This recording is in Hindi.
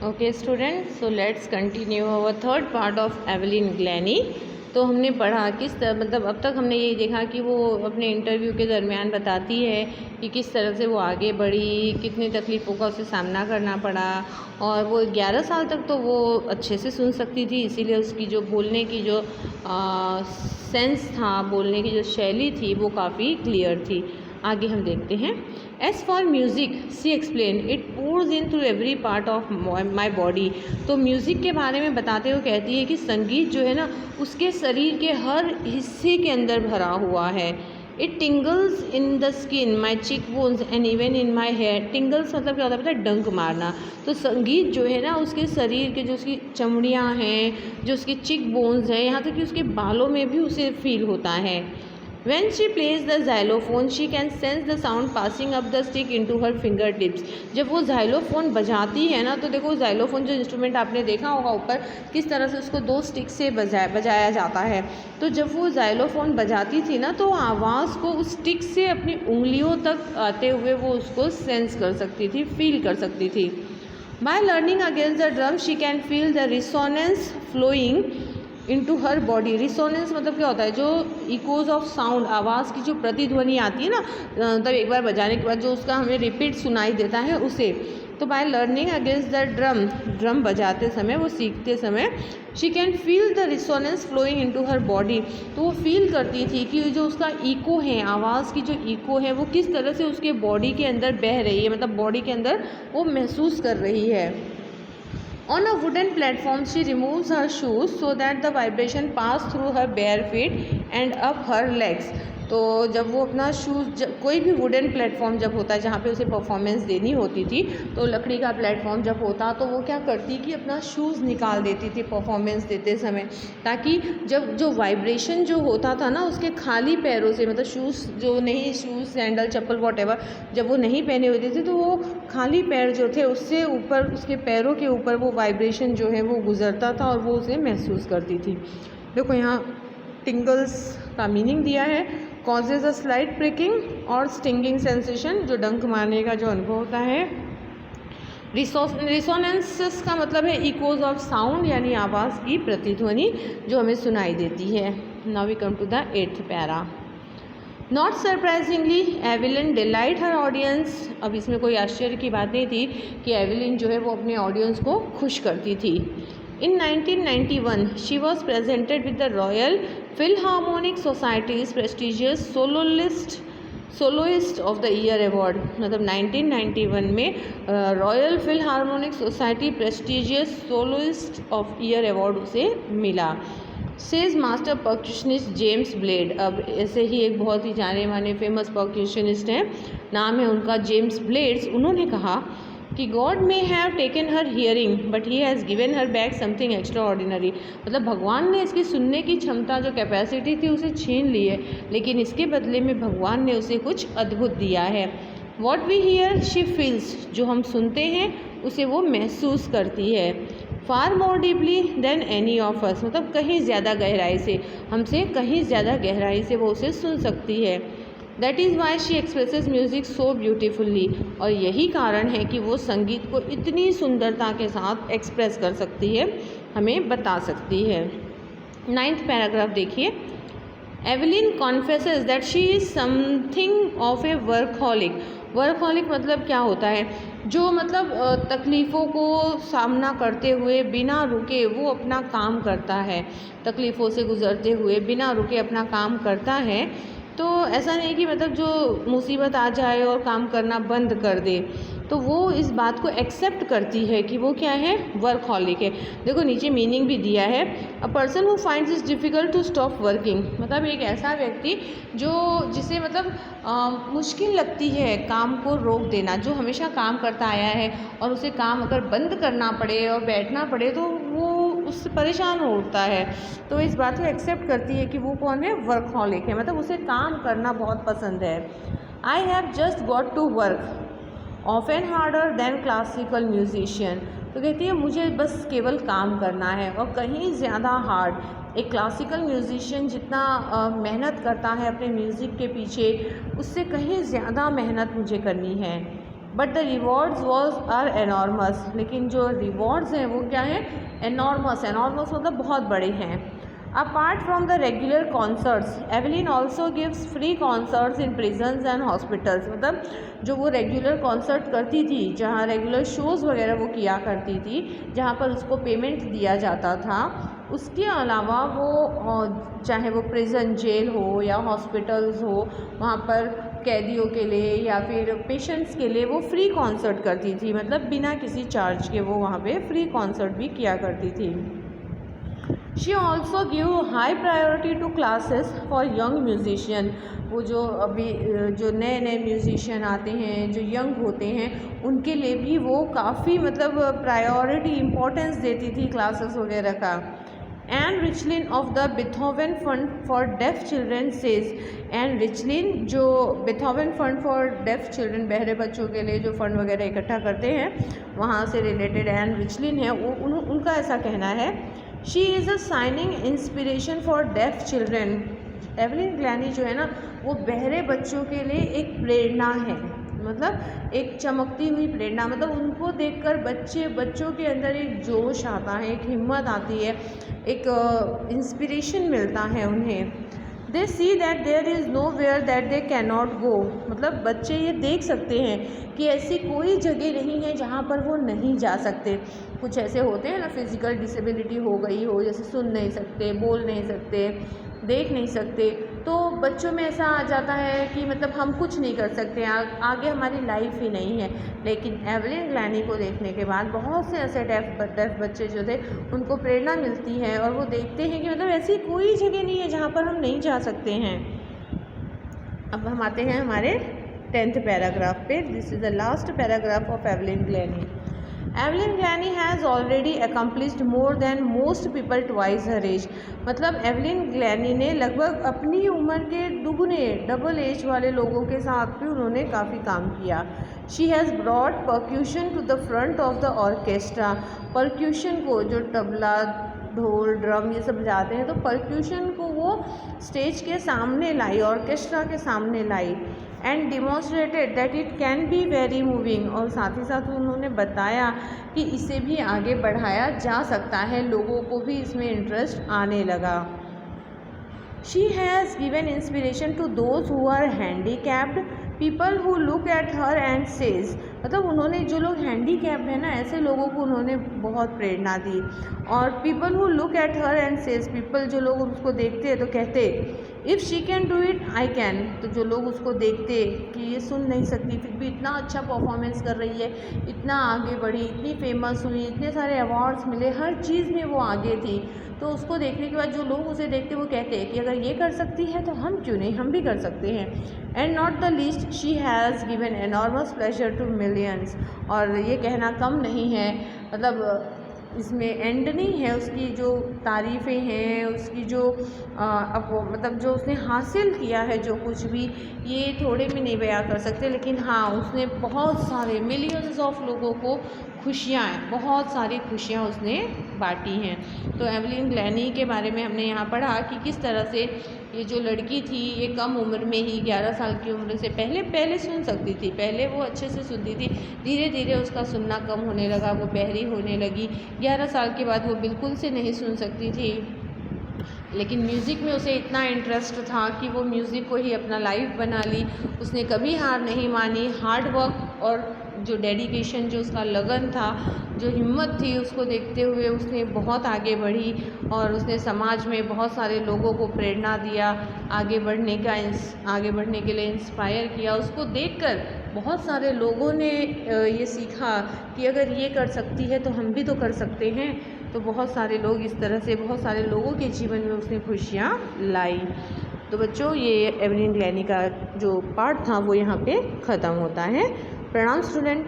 Okay student, so let's continue our third part of Evelyn Glennie. तो हमने पढ़ा किस तरह, मतलब अब तक हमने ये देखा कि वो अपने इंटरव्यू के दरमियान बताती है कि किस तरह से वो आगे बढ़ी, कितनी तकलीफ़ों का उसे सामना करना पड़ा। और वो 11 साल तक तो वो अच्छे से सुन सकती थी, इसीलिए उसकी जो बोलने की जो सेंस था, बोलने की जो शैली थी, वो काफ़ी क्लियर थी। आगे हम देखते हैं। As for music she explain it pours in through every part of my body. तो म्यूज़िक के बारे में बताते हुए कहती है कि संगीत जो है ना, उसके शरीर के हर हिस्से के अंदर भरा हुआ है। It tingles in the skin my cheek bones and even in my hair. Tingles मतलब क्या होता है, पता है? डंक मारना। तो संगीत जो है ना, उसके शरीर के जो उसकी चमड़ियाँ हैं, जो उसकी चिक बोन्स हैं, यहाँ तक कि उसके बालों में भी उसे फील होता है। When she plays the xylophone, she can sense the sound passing up the stick into her fingertips. जब वो xylophone बजाती है ना, तो देखो xylophone जो इंस्ट्रूमेंट आपने देखा होगा ऊपर, किस तरह से उसको 2 स्टिक से बजाया जाता है। तो जब वो xylophone बजाती थी ना, तो आवाज़ को उस स्टिक से अपनी उंगलियों तक आते हुए वो उसको सेंस कर सकती थी, फील कर सकती थी। By learning against the drum, she can feel the resonance flowing into her body. Resonance मतलब क्या होता है? जो इकोज ऑफ साउंड, आवाज़ की जो प्रतिध्वनि आती है ना, तब एक बार बजाने के बाद जो उसका हमें रिपीट सुनाई देता है, उसे। तो by learning against the drum बजाते समय, वो सीखते समय, she can feel the resonance flowing into her body. तो वो फील करती थी कि जो उसका इको है, आवाज़ की जो इको है, वो किस तरह से उसके बॉडी के अंदर बह रही है, मतलब बॉडी के अंदर वो महसूस कर रही है। On a wooden platform, she removes her shoes so that the vibration pass through her bare feet and up her legs. तो जब वो अपना शूज़, कोई भी वुडन प्लेटफॉर्म जब होता है जहाँ पे उसे परफॉर्मेंस देनी होती थी, तो लकड़ी का प्लेटफॉर्म जब होता तो वो क्या करती कि अपना शूज़ निकाल देती थी परफॉर्मेंस देते समय, ताकि जब जो वाइब्रेशन जो होता था ना, उसके खाली पैरों से, मतलब शूज़ जो नहीं, शूज़ सैंडल चप्पल वॉटेवर जब वो नहीं पहने होते थे, तो वो खाली पैर जो थे उससे ऊपर, उसके पैरों के ऊपर वो वाइब्रेशन जो है वो गुजरता था और वो उसे महसूस करती थी। देखो यहाँ टिंगल्स का मीनिंग दिया है। कॉजेज अ स्लाइट प्रिकिंग और स्टिंगिंग सेंसेशन, जो डंक मारने का जो अनुभव होता है। रिसोनेंस का मतलब है इकोज ऑफ साउंड, यानी आवाज़ की प्रतिध्वनि जो हमें सुनाई देती है। Now we come to the 8th para. Not surprisingly Evelyn delight her audience. अब इसमें कोई आश्चर्य की बात नहीं थी कि एविलिन जो है वो अपने ऑडियंस को खुश करती थी। In 1991, she was presented with the Royal Philharmonic Society's prestigious Soloist of the Year Award। मतलब 1991 में royal Philharmonic society prestigious soloist of year award उसे मिला। Says master percussionist James blade. अब ऐसे ही एक बहुत ही जाने माने फेमस पर्क्यूशनिस्ट हैं, नाम है उनका जेम्स ब्लेड्स। उन्होंने कहा कि God may have taken her hearing but he has given her back something extra ordinary. मतलब भगवान ने इसकी सुनने की क्षमता, जो कैपेसिटी थी, उसे छीन ली है, लेकिन इसके बदले में भगवान ने उसे कुछ अद्भुत दिया है। What we hear she feels, जो हम सुनते हैं उसे वो महसूस करती है। Far more deeply than any of us, मतलब कहीं ज़्यादा गहराई से, हमसे कहीं ज़्यादा गहराई से वो उसे सुन सकती है। That is why she expresses music so beautifully. और यही कारण है कि वो संगीत को इतनी सुंदरता के साथ एक्सप्रेस कर सकती है, हमें बता सकती है। 9th पैराग्राफ देखिए। Evelyn confesses that she is something of a workaholic. Workaholic मतलब क्या होता है? जो मतलब तकलीफ़ों को सामना करते हुए बिना रुके वो अपना काम करता है, तकलीफ़ों से गुज़रते हुए बिना रुके अपना काम करता है। तो ऐसा नहीं कि मतलब जो मुसीबत आ जाए और काम करना बंद कर दे, तो वो इस बात को एक्सेप्ट करती है कि वो क्या है, वर्कहॉलिक है। देखो नीचे मीनिंग भी दिया है, a person who finds it's difficult to stop working. मतलब एक ऐसा व्यक्ति जिसे मतलब मुश्किल लगती है काम को रोक देना, जो हमेशा काम करता आया है और उसे काम अगर बंद करना पड़े और बैठना पड़े तो वो उससे परेशान होता है। तो इस बात को एक्सेप्ट करती है कि वो कौन है, वर्कहॉलिक है, मतलब उसे काम करना बहुत पसंद है। I have just got to work often harder than classical musician. तो कहती है मुझे बस केवल काम करना है और कहीं ज़्यादा हार्ड। एक क्लासिकल म्यूजिशियन जितना मेहनत करता है अपने म्यूज़िक के पीछे, उससे कहीं ज़्यादा मेहनत मुझे करनी है। But the rewards are enormous, लेकिन जो रिवॉर्ड्स हैं वो क्या हैं, एनॉर्मस। एनॉर्मस मतलब बहुत बड़े हैं। Apart from the regular concerts, Evelyn also gives free concerts in prisons and hospitals. मतलब जो वो रेगुलर कॉन्सर्ट करती थी, जहाँ रेगुलर शोज़ वगैरह वो किया करती थी, जहाँ पर उसको पेमेंट दिया जाता था, उसके अलावा वो चाहे वो प्रिजन जेल हो या हॉस्पिटल्स हो, वहाँ पर कैदियों के लिए या फिर पेशेंट्स के लिए वो फ्री कॉन्सर्ट करती थी। मतलब बिना किसी चार्ज के वो वहाँ पे फ्री कॉन्सर्ट भी किया करती थी। She also give high priority to classes for young musician. वो जो अभी जो नए नए म्यूजिशियन आते हैं, जो यंग होते हैं, उनके लिए भी वो काफ़ी मतलब प्रायोरिटी इम्पोर्टेंस देती थी क्लासेस वगैरह का। And Richlin of the Beethoven Fund for def Children says, and Richlin जो Beethoven Fund for def Children, बहरे बच्चों के लिए जो फंड वगैरह इकट्ठा करते हैं, वहाँ से रिलेटेड एंड रिचलिन है वो उनका ऐसा कहना है, she is a shining inspiration for def children. Evelyn Glennie जो है ना, वो बहरे बच्चों के लिए एक प्रेरणा है। मतलब एक चमकती हुई प्रेरणा, मतलब उनको देखकर बच्चों के अंदर एक जोश आता है, एक हिम्मत आती है, एक इंस्पिरेशन मिलता है उन्हें। They see that there is nowhere that they can not go. मतलब बच्चे ये देख सकते हैं कि ऐसी कोई जगह नहीं है जहाँ पर वो नहीं जा सकते। कुछ ऐसे होते हैं ना, फिज़िकल डिसेबिलिटी हो गई हो, जैसे सुन नहीं सकते, बोल नहीं सकते, देख नहीं सकते, तो बच्चों में ऐसा आ जाता है कि मतलब हम कुछ नहीं कर सकते, आगे हमारी लाइफ ही नहीं है। लेकिन एवलिन ग्लैनी को देखने के बाद बहुत से ऐसे डेफ बच्चे जो थे, उनको प्रेरणा मिलती है और वो देखते हैं कि मतलब ऐसी कोई जगह नहीं है जहाँ पर हम नहीं जा सकते हैं। अब हम आते हैं हमारे 10th पैराग्राफ पे। This is the last paragraph of Evelyn Glennie. Evelyn Glennie has already accomplished more than most people twice her age. मतलब एवलिन ग्लैनी ने लगभग अपनी उम्र के दुगने डबल एज वाले लोगों के साथ भी उन्होंने काफ़ी काम किया। She has brought percussion to the front of the orchestra. Percussion को, जो तबला, ढोल, ड्रम ये सब बजाते हैं, तो परक्यूशन को वो स्टेज के सामने लाई, ऑर्केस्ट्रा के सामने लाई। And demonstrated that it can be very moving. और साथ ही साथ उन्होंने बताया कि इसे भी आगे बढ़ाया जा सकता है, लोगों को भी इसमें इंटरेस्ट आने लगा। She has given inspiration to those who are handicapped people who look at her and says. मतलब उन्होंने जो लोग हैंडीकैप्ड हैं ना, ऐसे लोगों को उन्होंने बहुत प्रेरणा दी। और people who look at her and says, people जो लोग उसको देखते हैं तो कहते if she can do it I can. तो जो लोग उसको देखते कि ये सुन नहीं सकती फिर भी इतना अच्छा परफॉर्मेंस कर रही है, इतना आगे बढ़ी, इतनी फेमस हुई, इतने सारे अवार्ड्स मिले, हर चीज़ में वो आगे थी, तो उसको देखने के बाद जो लोग उसे देखते वो कहते हैं कि अगर ये कर सकती है तो हम क्यों नहीं, हम भी कर सकते हैं। And not the least she has given enormous pleasure to millions. और ये कहना कम नहीं है, मतलब इसमें एंड नहीं है उसकी जो तारीफ़ें हैं, उसकी जो अब मतलब जो उसने हासिल किया है, जो कुछ भी, ये थोड़े में नहीं बयां कर सकते। लेकिन हाँ, उसने बहुत सारे मिलियंस ऑफ लोगों को खुशियाँ, बहुत सारी खुशियाँ उसने बांटी हैं। तो एवलिन ग्लैनी के बारे में हमने यहाँ पढ़ा कि किस तरह से ये जो लड़की थी, ये कम उम्र में ही 11 साल की उम्र से पहले सुन सकती थी, पहले वो अच्छे से सुनती थी, धीरे धीरे उसका सुनना कम होने लगा, वो बहरी होने लगी। 11 साल के बाद वो बिल्कुल से नहीं सुन सकती थी, लेकिन म्यूज़िक में उसे इतना इंटरेस्ट था कि वो म्यूज़िक को ही अपना लाइफ बना ली। उसने कभी हार नहीं मानी, हार्ड वर्क और जो डेडिकेशन, जो उसका लगन था, जो हिम्मत थी, उसको देखते हुए उसने बहुत आगे बढ़ी और उसने समाज में बहुत सारे लोगों को प्रेरणा दिया, आगे बढ़ने के लिए इंस्पायर किया। उसको देखकर बहुत सारे लोगों ने ये सीखा कि अगर ये कर सकती है तो हम भी तो कर सकते हैं। तो बहुत सारे लोग इस तरह से, बहुत सारे लोगों के जीवन में उसने खुशियाँ लाई। तो बच्चों, ये एवलिन ग्लैनी का जो पार्ट था वो यहाँ पे ख़त्म होता है। प्रणाम स्टूडेंट।